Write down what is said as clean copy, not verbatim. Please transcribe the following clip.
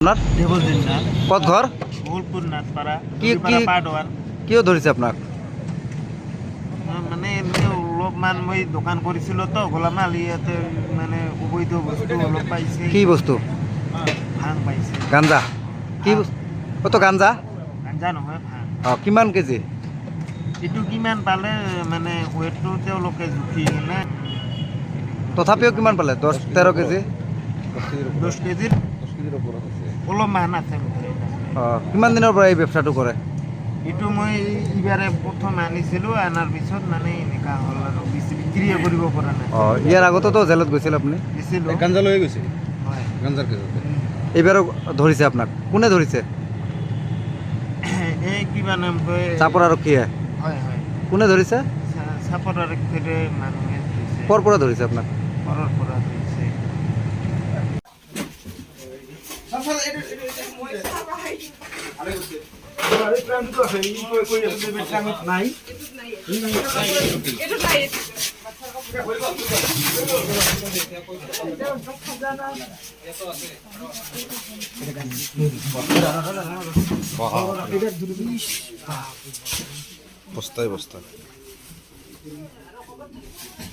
আপনার দেবজিৎ নাথ, কত ঘর বোলপুর নাথপাড়া, কি- দড়িপাড়া কি- পাটওয়ার। কিয় ধরিছে আপনার? মানে এমনি অলপমান মই দোকান কৰিছিল তো গোলামাল ইয়াতে মানে অবৈধ বস্তু অলপ পাইছে। কি বস্তু? ভাং পাইছে। গাঞ্জা? কি বস্তু? কত গাঞ্জা? গাঞ্জা নহয়, ভাং। কিমান কেজি? এইটো কিমান পালে মানে ৱেটটো তেওঁলোকে জুখি কিনে তথাপিও কিমান পালে? 10-13 কেজি? 10 কেজিৰ অলপমান আছে মুঠতে। কিমান দিনৰ পৰা এই ব্যৱসায়টো কৰে? এইটো মই ইবাৰে প্ৰথম আনিছিলোঁ, আনাৰ পিছত মানে এনেকুৱা হ'ল আৰু বিক্ৰীয়ে কৰিব পৰা নাই। ইয়াৰ আগতেতো জেলত গৈছিল আপুনি? দিছিলোঁ। গাঞ্জা লৈ গৈছে হয়। গাঞ্জাৰ কেজতে এইবাৰো ধৰিছে আপোনাক? কোনে ধৰিছে? এই কিবা নাম কয়? চাপৰ আৰক্ষীয়ে? হয় হয়, কোনে ধৰিছে? চাপৰ আৰক্ষীৰে মানুহে ধৰিছে। ক'ৰ পৰা ধৰিছে আপোনাক? ঘৰৰ পৰা ধৰিছে। বস্তায় বস্তা